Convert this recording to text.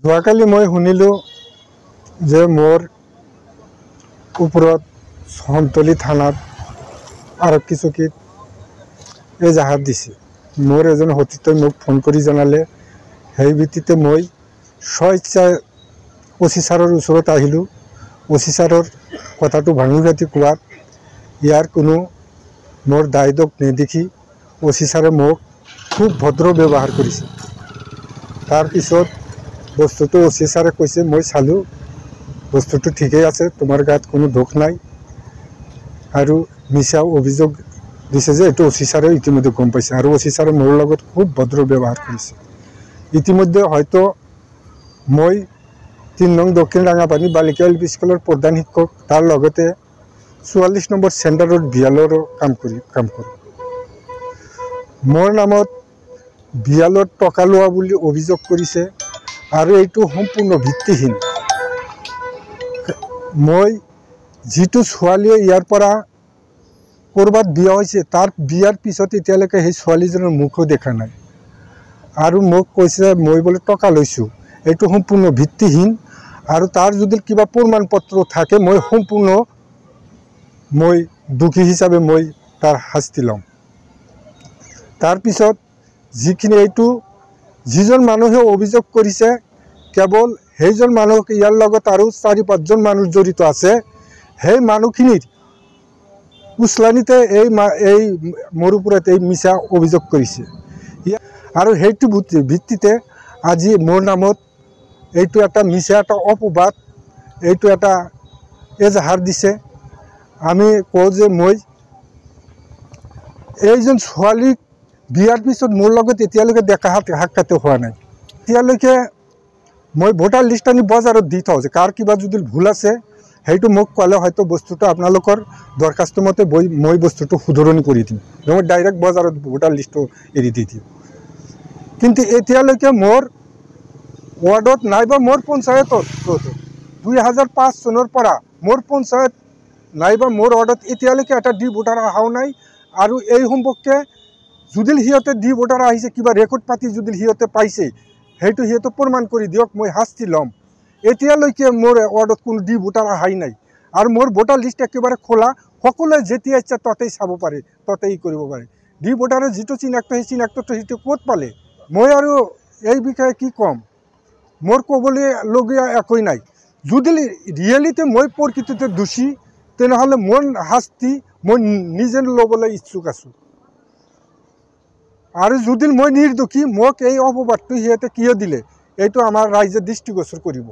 যোৱাকালি মই শুনিলোঁ যে মোৰ ওপৰত সন্তলি থানাত আৰক্ষী চকীত এজাহাৰ দিছে। মোৰ এজন সতীৰ্থই মোক ফোন কৰি জনালে। সেই ভিত্তিতে মই স্বইচ্ছাই অচি ছাৰৰ ওচৰত আহিলোঁ। অচি ছাৰৰ কথাটো ভাঙি পাতি কোৱাত ইয়াৰ কোনো মোৰ দায় দোষ নেদেখি অচি ছাৰে মোক খুব ভদ্ৰ ব্যৱহাৰ কৰিছে। তাৰপিছত বস্তুটো অচি ছাৰে কৈছে, মই চালোঁ বস্তুটো ঠিকেই আছে, তোমাৰ গাত কোনো দোষ নাই, আৰু মিছা অভিযোগ দিছে যে এইটো অচি ছাৰে ইতিমধ্যে গম পাইছে, আৰু অচি ছাৰে মোৰ লগত খুব ভদ্ৰ ব্যৱহাৰ কৰিছে। ইতিমধ্যে হয়তো মই ৩ নং দক্ষিণ ৰাঙাপানী বালিকা এলপি স্কুলৰ প্ৰধান শিক্ষক, তাৰ লগতে ৪৪ নম্বৰ চেণ্টাৰৰ বিয়ালৰো কাম কৰোঁ। মোৰ নামত বিয়ালত টকা লোৱা বুলি অভিযোগ কৰিছে, আৰু এইটো সম্পূৰ্ণ ভিত্তিহীন। মই যিটো ছোৱালীয়ে ইয়াৰ পৰা ক'ৰবাত বিয়া হৈছে, তাৰ বিয়াৰ পিছত এতিয়ালৈকে সেই ছোৱালীজনৰ মুখো দেখা নাই, আৰু মোক কৈছে মই বোলে টকা লৈছোঁ। এইটো সম্পূৰ্ণ ভিত্তিহীন, আৰু তাৰ যদি কিবা প্ৰমাণ পত্ৰ থাকে মই দোষী হিচাপে মই তাৰ শাস্তি ল'ম। তাৰপিছত যিখিনি এইটো যিজন মানুহে অভিযোগ কৰিছে, কেৱল সেইজন মানুহ, ইয়াৰ লগত আৰু ৪-৫জন মানুহ জড়িত আছে। সেই মানুহখিনিৰ উচলানিতে এই মোৰ ওপৰত এই মিছা অভিযোগ কৰিছে, আৰু সেইটো ভিত্তিতে আজি মোৰ নামত এইটো এটা মিছা এটা অপবাদ, এইটো এটা এজাহাৰ দিছে। আমি কওঁ যে মই এইজন ছোৱালীক বিয়াৰ পিছত মোৰ লগত এতিয়ালৈকে দেখা সাক্ষাৎ হোৱা নাই। এতিয়ালৈকে মই ভোটাৰ লিষ্ট আনি বজাৰত দি থওঁ, যে কাৰ কিবা যদি ভুল আছে সেইটো মোক ক'লে হয়তো বস্তুটো আপোনালোকৰ দৰখাস্ত মতে মই বস্তুটো শুধৰণি কৰি দিম, মই ডাইৰেক্ট বজাৰত ভোটাৰ লিষ্টটো এৰি দি দিম। কিন্তু এতিয়ালৈকে মোৰ ৱাৰ্ডত নাইবা মোৰ পঞ্চায়তত 2005 চনৰ পৰা মোৰ পঞ্চায়ত নাইবা মোৰ ৱাৰ্ডত এতিয়ালৈকে এটা ডি ভোটাৰ অহাও নাই। আৰু এই সম্পৰ্কে যদি সিহঁতে ডি ভোটাৰ আহিছে, কিবা ৰেকৰ্ড পাতি যদি সিহঁতে পাইছে, সেইটো সিহঁতে প্ৰমাণ কৰি দিয়ক, মই শাস্তি ল'ম। এতিয়ালৈকে মোৰ ৱাৰ্ডত কোনো ডি ভোটাৰ অহাই নাই, আৰু মোৰ ভোটাৰ লিষ্ট একেবাৰে খোলা, সকলোৱে যেতিয়া ইচ্ছা ততেই চাব পাৰে, ততেই কৰিব পাৰে। ডি ভোটাৰৰ যিটো চিনাক্ত, সেই চিনাক্তটো সেইটো ক'ত পালে? মই আৰু এই বিষয়ে কি ক'ম? মোৰ ক'বলগীয়া একোৱেই নাই। যদি ৰিয়েলিটি মই প্ৰকৃততে দোষী, তেনেহ'লে মোৰ শাস্তি মই নিজে ল'বলৈ ইচ্ছুক আছোঁ। আৰু যদি মই নিৰ্দোষী, মোক এই অপবাদটো সিহঁতে কিয় দিলে, এইটো আমাৰ ৰাইজে দৃষ্টিগোচৰ কৰিব।